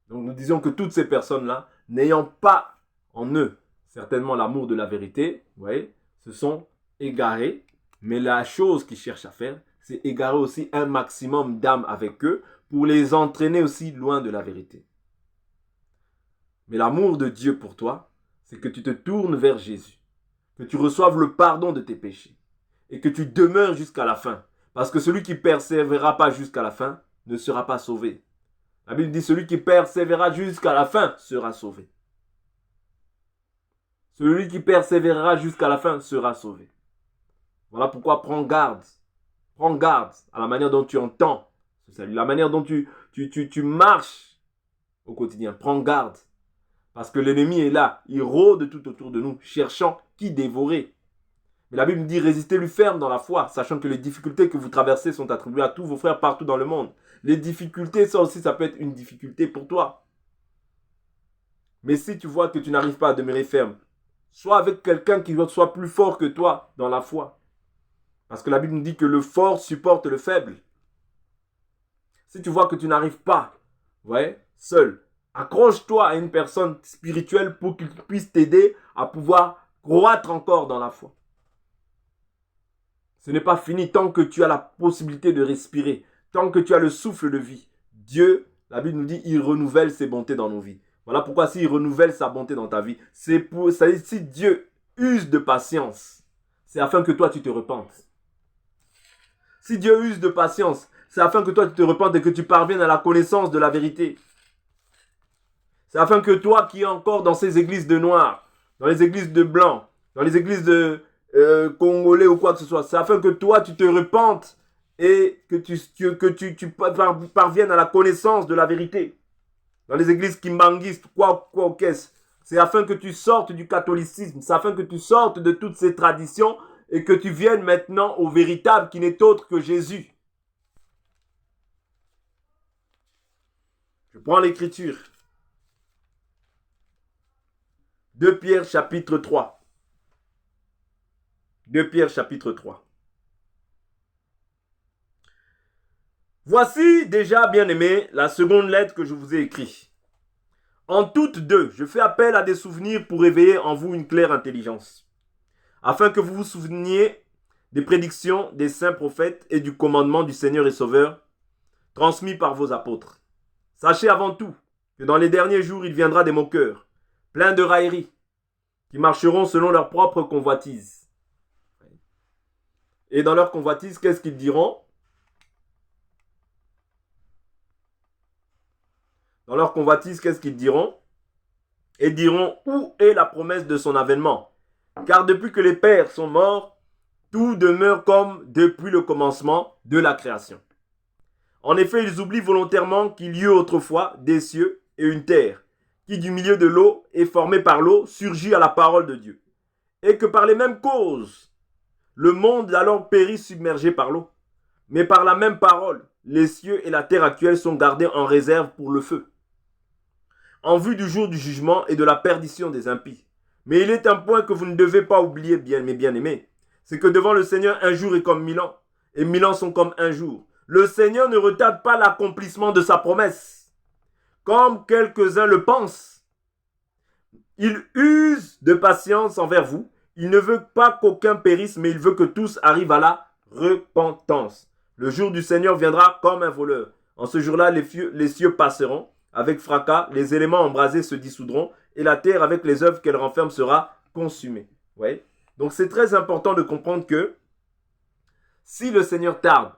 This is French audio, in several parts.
Donc nous disions que toutes ces personnes-là, n'ayant pas en eux certainement l'amour de la vérité, vous voyez, se sont égarées. Mais la chose qu'ils cherchent à faire, c'est égarer aussi un maximum d'âmes avec eux pour les entraîner aussi loin de la vérité. Mais l'amour de Dieu pour toi, c'est que tu te tournes vers Jésus, que tu reçoives le pardon de tes péchés et que tu demeures jusqu'à la fin. Parce que celui qui ne persévérera pas jusqu'à la fin ne sera pas sauvé. La Bible dit celui qui persévérera jusqu'à la fin sera sauvé. Celui qui persévérera jusqu'à la fin sera sauvé. Voilà pourquoi prends garde. Prends garde à la manière dont tu entends ce salut, la manière dont tu marches au quotidien. Prends garde. Parce que l'ennemi est là. Il rôde tout autour de nous, cherchant qui dévorer. Mais la Bible dit résistez-lui ferme dans la foi, sachant que les difficultés que vous traversez sont attribuées à tous vos frères partout dans le monde. Les difficultés, ça aussi, ça peut être une difficulté pour toi. Mais si tu vois que tu n'arrives pas à demeurer ferme, sois avec quelqu'un qui soit plus fort que toi dans la foi. Parce que la Bible nous dit que le fort supporte le faible. Si tu vois que tu n'arrives pas, ouais, seul, accroche-toi à une personne spirituelle pour qu'il puisse t'aider à pouvoir croître encore dans la foi. Ce n'est pas fini tant que tu as la possibilité de respirer, tant que tu as le souffle de vie. Dieu, la Bible nous dit, il renouvelle ses bontés dans nos vies. Voilà pourquoi s'il renouvelle sa bonté dans ta vie, c'est pour ça. Si Dieu use de patience, c'est afin que toi tu te repentes. Si Dieu use de patience, c'est afin que toi tu te repentes et que tu parviennes à la connaissance de la vérité. C'est afin que toi qui es encore dans ces églises de noirs, dans les églises de blancs, dans les églises de congolais ou quoi que ce soit, c'est afin que toi tu te repentes et que tu parviennes à la connaissance de la vérité. Dans les églises kimbanguistes, quoi qu'est-ce, c'est afin que tu sortes du catholicisme, c'est afin que tu sortes de toutes ces traditions et que tu viennes maintenant au véritable qui n'est autre que Jésus. Je prends l'écriture. 2 Pierre chapitre 3. 2 Pierre chapitre 3. Voici déjà, bien-aimés, la seconde lettre que je vous ai écrite. En toutes deux, je fais appel à des souvenirs pour éveiller en vous une claire intelligence, afin que vous vous souveniez des prédictions des saints prophètes et du commandement du Seigneur et Sauveur, transmis par vos apôtres. Sachez avant tout que dans les derniers jours, il viendra des moqueurs, pleins de railleries, qui marcheront selon leur propre convoitise. Et dans leur convoitise, qu'est-ce qu'ils diront? Dans leur convoitise, qu'est-ce qu'ils diront? Et diront, où est la promesse de son avènement? Car depuis que les pères sont morts, tout demeure comme depuis le commencement de la création. En effet, ils oublient volontairement qu'il y eut autrefois des cieux et une terre, qui du milieu de l'eau et formée par l'eau surgit à la parole de Dieu. Et que par les mêmes causes, le monde alors périt submergé par l'eau. Mais par la même parole, les cieux et la terre actuelle sont gardés en réserve pour le feu, en vue du jour du jugement et de la perdition des impies. Mais il est un point que vous ne devez pas oublier, mes bien-aimés, c'est que devant le Seigneur, un jour est comme 1000 ans, et 1000 ans sont comme un jour. Le Seigneur ne retarde pas l'accomplissement de sa promesse, comme quelques-uns le pensent. Il use de patience envers vous. Il ne veut pas qu'aucun périsse, mais il veut que tous arrivent à la repentance. Le jour du Seigneur viendra comme un voleur. En ce jour-là, les cieux passeront avec fracas, les éléments embrasés se dissoudront et la terre avec les œuvres qu'elle renferme sera consumée. Ouais. Donc c'est très important de comprendre que si le Seigneur tarde,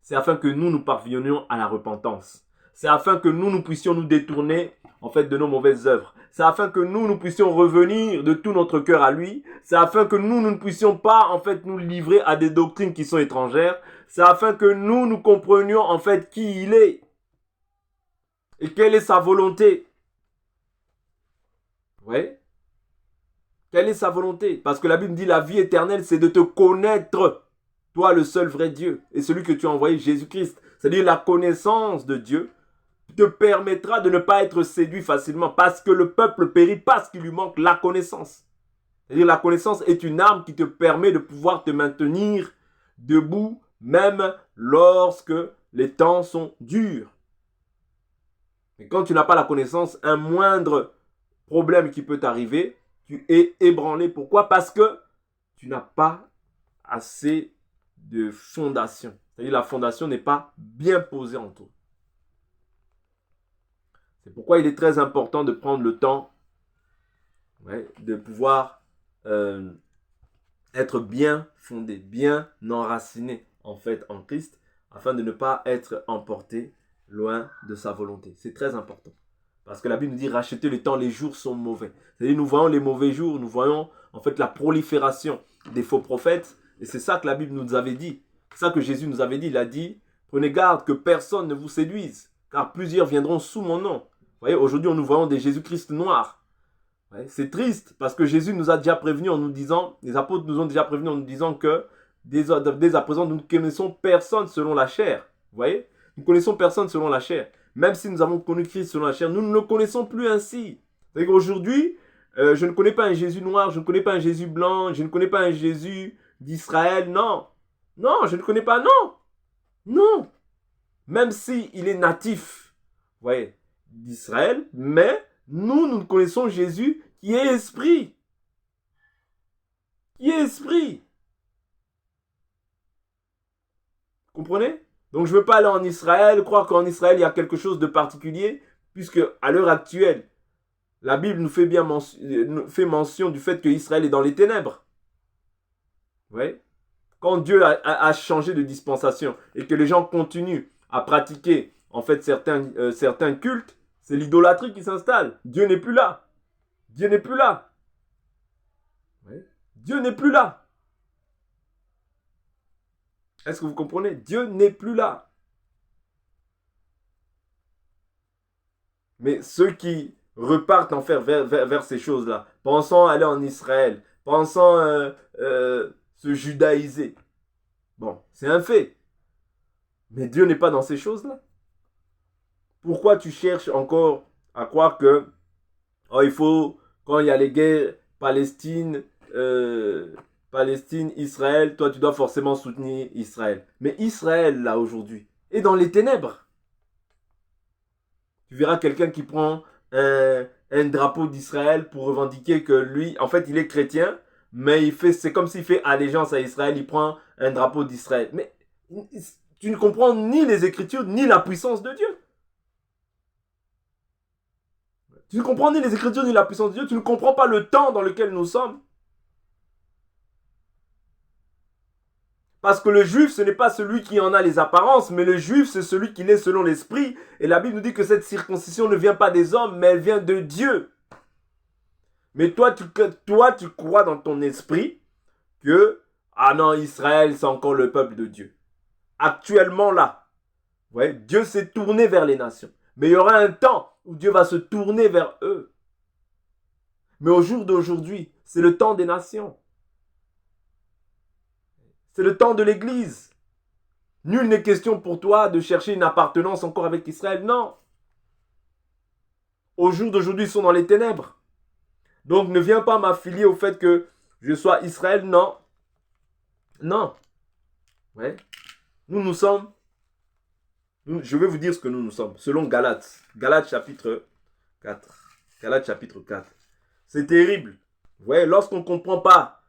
c'est afin que nous parvenions à la repentance. C'est afin que nous puissions nous détourner en fait de nos mauvaises œuvres. C'est afin que nous puissions revenir de tout notre cœur à lui. C'est afin que nous ne puissions pas en fait nous livrer à des doctrines qui sont étrangères. C'est afin que nous comprenions en fait qui il est et quelle est sa volonté. Ouais. Quelle est sa volonté? Parce que la Bible dit la vie éternelle, c'est de te connaître, toi le seul vrai Dieu, et celui que tu as envoyé, Jésus-Christ. C'est-à-dire la connaissance de Dieu te permettra de ne pas être séduit facilement, parce que le peuple périt parce qu'il lui manque la connaissance. C'est-à-dire la connaissance est une arme qui te permet de pouvoir te maintenir debout, même lorsque les temps sont durs. Et quand tu n'as pas la connaissance, un moindre problème qui peut t'arriver, tu es ébranlé. Pourquoi? Parce que tu n'as pas assez de fondation. C'est-à-dire la fondation n'est pas bien posée en toi. C'est pourquoi il est très important de prendre le temps de pouvoir être bien fondé, bien enraciné en fait en Christ, afin de ne pas être emporté loin de sa volonté. C'est très important. Parce que la Bible nous dit rachetez le temps, les jours sont mauvais. C'est-à-dire nous voyons les mauvais jours, nous voyons en fait la prolifération des faux prophètes. Et c'est ça que la Bible nous avait dit. C'est ça que Jésus nous avait dit. Il a dit, prenez garde que personne ne vous séduise, car plusieurs viendront sous mon nom. Vous voyez, aujourd'hui, nous voyons des Jésus-Christ noirs. Ouais, c'est triste parce que Jésus nous a déjà prévenus en nous disant, les apôtres nous ont déjà prévenus en nous disant que dès à présent, nous ne connaissons personne selon la chair. Vous voyez, nous connaissons personne selon la chair. Même si nous avons connu Christ selon la chair, nous ne le connaissons plus ainsi. C'est-à-dire qu'aujourd'hui, je ne connais pas un Jésus noir, je ne connais pas un Jésus blanc, je ne connais pas un Jésus d'Israël, non. Non, je ne connais pas, non. Non. Même s'il est natif, vous voyez, d'Israël, mais nous connaissons Jésus qui est esprit. Qui est esprit. Vous comprenez? Donc je ne veux pas aller en Israël, croire qu'en Israël il y a quelque chose de particulier, puisque à l'heure actuelle, la Bible nous fait mention du fait que Israël est dans les ténèbres. Vous voyez? Quand Dieu a changé de dispensation et que les gens continuent à pratiquer en fait certains cultes, c'est l'idolâtrie qui s'installe. Dieu n'est plus là. Dieu n'est plus là. Oui. Dieu n'est plus là. Est-ce que vous comprenez? Dieu n'est plus là. Mais ceux qui repartent en faire vers ces choses-là, pensant aller en Israël, pensant se judaïser, bon, c'est un fait. Mais Dieu n'est pas dans ces choses-là. Pourquoi tu cherches encore à croire que il faut, quand il y a les guerres Palestine, Israël, toi tu dois forcément soutenir Israël. Mais Israël, là aujourd'hui, est dans les ténèbres. Tu verras quelqu'un qui prend un drapeau d'Israël pour revendiquer que lui, en fait, il est chrétien, mais c'est comme s'il fait allégeance à Israël, il prend un drapeau d'Israël. Mais tu ne comprends ni les Écritures, ni la puissance de Dieu. Tu ne comprends ni les Écritures, ni la puissance de Dieu. Tu ne comprends pas le temps dans lequel nous sommes. Parce que le juif, ce n'est pas celui qui en a les apparences, mais le juif, c'est celui qui l'est selon l'esprit. Et la Bible nous dit que cette circoncision ne vient pas des hommes, mais elle vient de Dieu. Mais toi, tu crois dans ton esprit que, ah non, Israël, c'est encore le peuple de Dieu. Actuellement, là, ouais, Dieu s'est tourné vers les nations. Mais il y aura un temps où Dieu va se tourner vers eux. Mais au jour d'aujourd'hui, c'est le temps des nations. C'est le temps de l'Église. Nul n'est question pour toi de chercher une appartenance encore avec Israël. Non. Au jour d'aujourd'hui, ils sont dans les ténèbres. Donc ne viens pas m'affilier au fait que je sois Israël. Non. Non. Ouais. Nous sommes. Je vais vous dire ce que nous sommes. Selon Galates. Galates chapitre 4. Galates chapitre 4. C'est terrible. Ouais, lorsqu'on ne comprend pas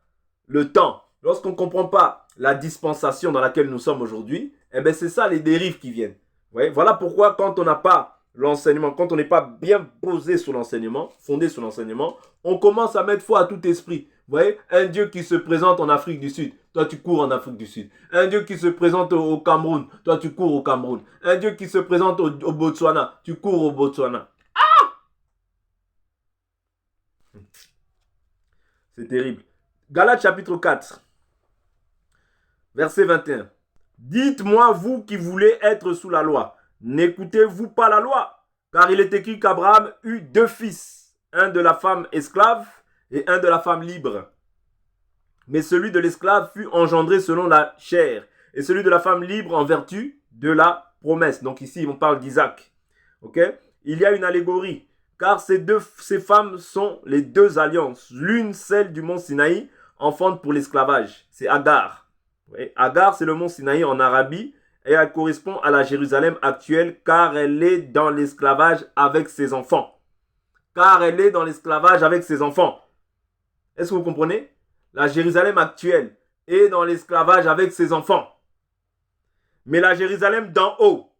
le temps, lorsqu'on ne comprend pas la dispensation dans laquelle nous sommes aujourd'hui, eh bien c'est ça les dérives qui viennent. Ouais, voilà pourquoi quand on n'a pas l'enseignement, quand on n'est pas bien posé sur l'enseignement, fondé sur l'enseignement, on commence à mettre foi à tout esprit. Vous voyez, un Dieu qui se présente en Afrique du Sud, toi tu cours en Afrique du Sud. Un Dieu qui se présente au Cameroun, toi tu cours au Cameroun. Un Dieu qui se présente au Botswana, tu cours au Botswana. Ah! C'est terrible. Galates chapitre 4, verset 21. Dites-moi, vous qui voulez être sous la loi, n'écoutez-vous pas la loi? Car il est écrit qu'Abraham eut 2 fils, un de la femme esclave et un de la femme libre. Mais celui de l'esclave fut engendré selon la chair, et celui de la femme libre en vertu de la promesse. Donc ici, on parle d'Isaac. Ok? Il y a une allégorie, car ces femmes sont les 2 alliances. L'une, celle du mont Sinaï, enfante pour l'esclavage. C'est Agar. Oui, Agar, c'est le mont Sinaï en Arabie. et elle correspond à la Jérusalem actuelle car elle est dans l'esclavage avec ses enfants. Car elle est dans l'esclavage avec ses enfants. Est-ce que vous comprenez? La Jérusalem actuelle est dans l'esclavage avec ses enfants. Mais la Jérusalem d'en haut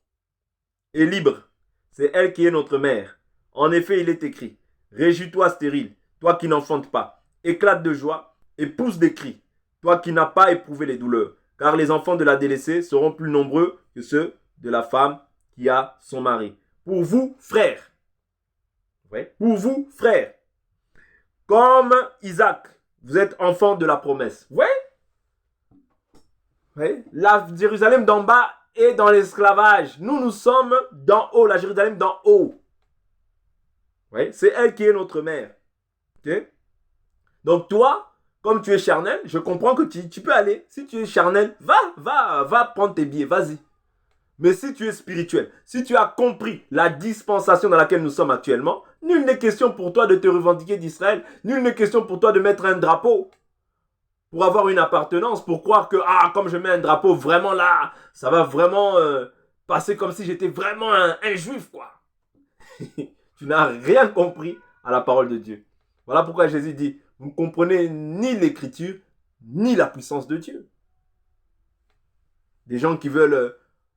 est libre. C'est elle qui est notre mère. En effet, il est écrit, réjouis-toi stérile, toi qui n'enfantes pas, éclate de joie et pousse des cris, toi qui n'as pas éprouvé les douleurs, car les enfants de la délaissée seront plus nombreux que ceux de la femme qui a son mari. Pour vous, frères, pour vous, frères, comme Isaac, vous êtes enfants de la promesse. La Jérusalem d'en bas est dans l'esclavage. Nous sommes d'en haut, la Jérusalem d'en haut. C'est elle qui est notre mère. Donc toi, comme tu es charnel, je comprends que tu peux aller. Si tu es charnel, va prendre tes billets, vas-y. Mais si tu es spirituel, si tu as compris la dispensation dans laquelle nous sommes actuellement, nul n'est question pour toi de te revendiquer d'Israël, nul n'est question pour toi de mettre un drapeau pour avoir une appartenance, pour croire que, comme je mets un drapeau, vraiment là, ça va vraiment passer comme si j'étais vraiment un juif, quoi. Tu n'as rien compris à la parole de Dieu. Voilà pourquoi Jésus dit, vous ne comprenez ni l'écriture, ni la puissance de Dieu. Des gens qui veulent,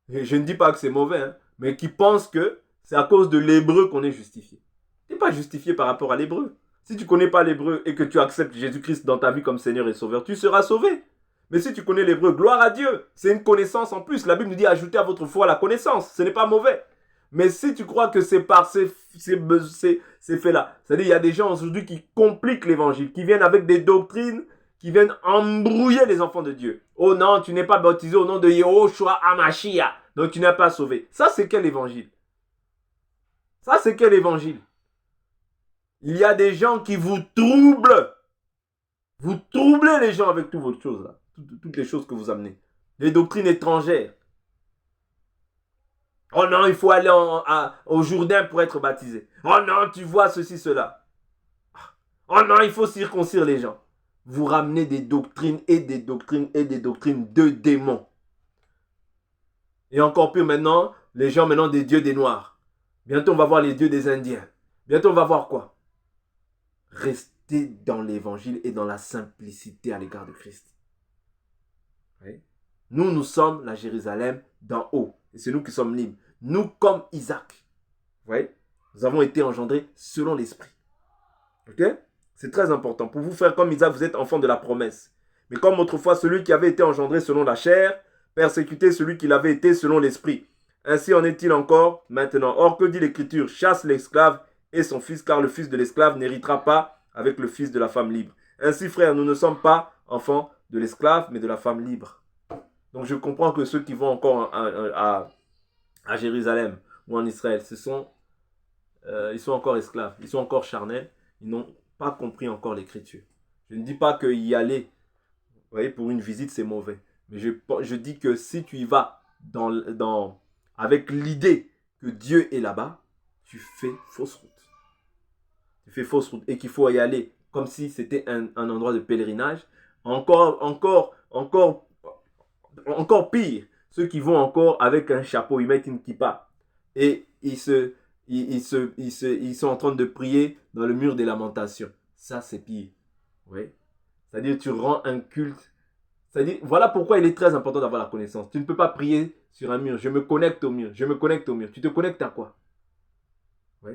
je ne dis pas que c'est mauvais, mais qui pensent que c'est à cause de l'hébreu qu'on est justifié. Tu n'es pas justifié par rapport à l'hébreu. Si tu ne connais pas l'hébreu et que tu acceptes Jésus-Christ dans ta vie comme Seigneur et Sauveur, tu seras sauvé. Mais si tu connais l'hébreu, gloire à Dieu. C'est une connaissance en plus. La Bible nous dit ajoutez à votre foi la connaissance. Ce n'est pas mauvais. Mais si tu crois que c'est par ces faits-là, c'est-à-dire il y a des gens aujourd'hui qui compliquent l'évangile, qui viennent avec des doctrines, qui viennent embrouiller les enfants de Dieu. Oh non, tu n'es pas baptisé au nom de Yehoshua HaMashiach, donc tu n'es pas sauvé. Ça, c'est quel évangile? Ça, c'est quel évangile? Il y a des gens qui vous troublent. Vous troublez les gens avec toutes vos choses là. Toutes les choses que vous amenez. Les doctrines étrangères. Oh non, il faut aller au Jourdain pour être baptisé. Oh non, tu vois ceci, cela. Oh non, il faut circoncire les gens. Vous ramenez des doctrines et des doctrines et des doctrines de démons. Et encore plus maintenant, les gens maintenant des dieux des Noirs. Bientôt on va voir les dieux des Indiens. Bientôt on va voir quoi? Restez dans l'évangile et dans la simplicité à l'égard de Christ. Nous sommes la Jérusalem d'en haut. Et c'est nous qui sommes libres. Nous comme Isaac. Nous avons été engendrés selon l'esprit. C'est très important. Pour vous faire comme Isaac, vous êtes enfants de la promesse. Mais comme autrefois, celui qui avait été engendré selon la chair, persécutait celui qui l'avait été selon l'esprit. Ainsi en est-il encore maintenant. Or, que dit l'Écriture? Chasse l'esclave et son fils, car le fils de l'esclave n'héritera pas avec le fils de la femme libre. Ainsi, frères, nous ne sommes pas enfants de l'esclave, mais de la femme libre. Donc, je comprends que ceux qui vont encore à Jérusalem ou en Israël, ils sont encore esclaves, ils sont encore charnels, ils n'ont pas compris encore l'Écriture. Je ne dis pas qu'y aller pour une visite, c'est mauvais. Mais je dis que si tu y vas avec l'idée que Dieu est là-bas, tu fais fausse route. Tu fais fausse route et qu'il faut y aller comme si c'était un endroit de pèlerinage. Encore pire, ceux qui vont encore avec un chapeau, ils mettent une kippa et ils sont en train de prier dans le mur des lamentations. Ça, c'est pire. C'est-à-dire, tu rends un culte. C'est-à-dire, voilà pourquoi il est très important d'avoir la connaissance. Tu ne peux pas prier sur un mur. Je me connecte au mur. Je me connecte au mur. Tu te connectes à quoi?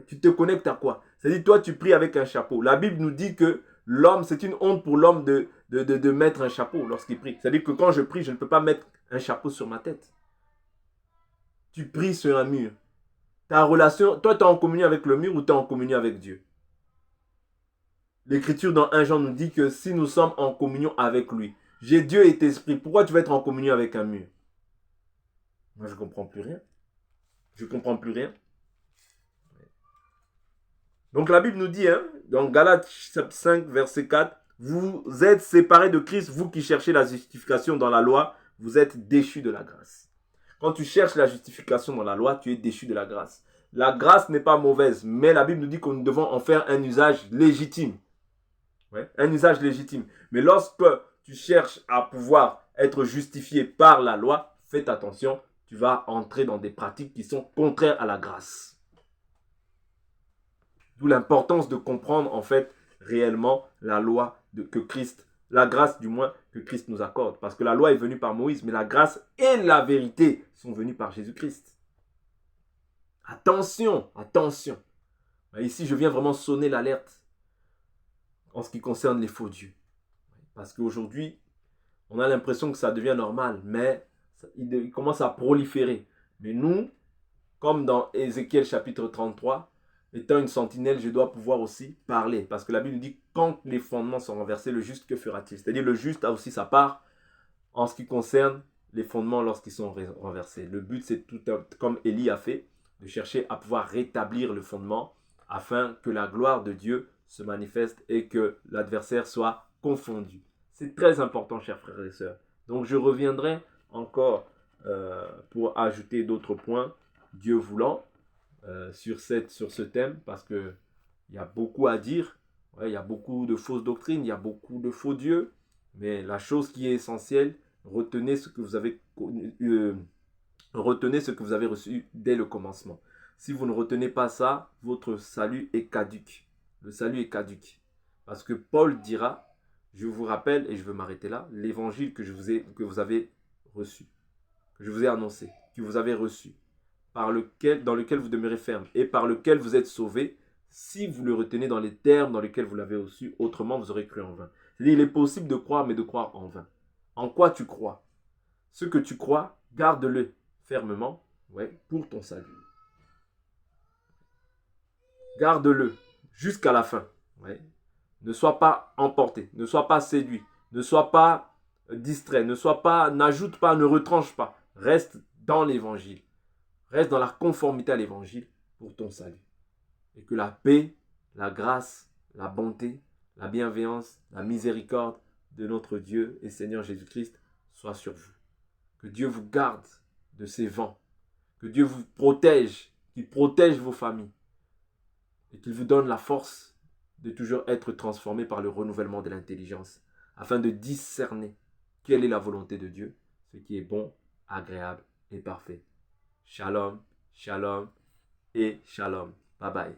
Tu te connectes à quoi? C'est-à-dire, toi, tu pries avec un chapeau. La Bible nous dit que l'homme, c'est une honte pour l'homme de mettre un chapeau lorsqu'il prie. C'est-à-dire que quand je prie, je ne peux pas mettre un chapeau sur ma tête. Tu pries sur un mur. Ta relation, toi, tu es en communion avec le mur ou tu es en communion avec Dieu? L'Écriture dans 1 Jean nous dit que si nous sommes en communion avec lui, Dieu est esprit, pourquoi tu vas être en communion avec un mur? Moi, je ne comprends plus rien. Je ne comprends plus rien. Donc la Bible nous dit, dans Galates 5, verset 4, vous êtes séparés de Christ, vous qui cherchez la justification dans la loi, vous êtes déchus de la grâce. Quand tu cherches la justification dans la loi, tu es déchu de la grâce. La grâce n'est pas mauvaise, mais la Bible nous dit que nous devons en faire un usage légitime. Un usage légitime. Mais lorsque tu cherches à pouvoir être justifié par la loi, faites attention, tu vas entrer dans des pratiques qui sont contraires à la grâce. D'où l'importance de comprendre en fait réellement la loi que Christ, la grâce du moins que Christ nous accorde. Parce que la loi est venue par Moïse, mais la grâce et la vérité sont venues par Jésus-Christ. Attention, attention. Ici, je viens vraiment sonner l'alerte en ce qui concerne les faux dieux. Parce qu'aujourd'hui, on a l'impression que ça devient normal, mais il commence à proliférer. Mais nous, comme dans Ézéchiel chapitre 33, étant une sentinelle, je dois pouvoir aussi parler. Parce que la Bible dit, quand les fondements sont renversés, le juste, que fera-t-il? C'est-à-dire, le juste a aussi sa part en ce qui concerne les fondements lorsqu'ils sont renversés. Le but, c'est tout comme Élie a fait, de chercher à pouvoir rétablir le fondement afin que la gloire de Dieu se manifeste et que l'adversaire soit confondu. C'est très important, chers frères et sœurs. Donc, je reviendrai encore pour ajouter d'autres points, Dieu voulant, sur ce thème, parce qu'il y a beaucoup à dire. Ouais, il y a beaucoup de fausses doctrines, il y a beaucoup de faux dieux, mais la chose qui est essentielle, retenez ce que vous avez reçu dès le commencement. Si vous ne retenez pas ça, votre salut est caduc. Le salut est caduc. Parce que Paul dira, je vous rappelle, et je veux m'arrêter là, l'évangile que vous avez reçu, que je vous ai annoncé, que vous avez reçu, dans lequel vous demeurez ferme et par lequel vous êtes sauvés, si vous le retenez dans les termes dans lesquels vous l'avez reçu, autrement vous aurez cru en vain. C'est-à-dire, il est possible de croire, mais de croire en vain. En quoi tu crois? Ce que tu crois, garde-le fermement, ouais, pour ton salut. Garde-le jusqu'à la fin. Ouais. Ne sois pas emporté, ne sois pas séduit, ne sois pas distrait, n'ajoute pas, ne retranche pas. Reste dans l'évangile. Reste dans la conformité à l'évangile pour ton salut. Et que la paix, la grâce, la bonté, la bienveillance, la miséricorde de notre Dieu et Seigneur Jésus-Christ soient sur vous. Que Dieu vous garde de ces vents. Que Dieu vous protège, qu'il protège vos familles. Et qu'il vous donne la force de toujours être transformé par le renouvellement de l'intelligence, afin de discerner quelle est la volonté de Dieu, ce qui est bon, agréable et parfait. Shalom, shalom et shalom. Bye bye.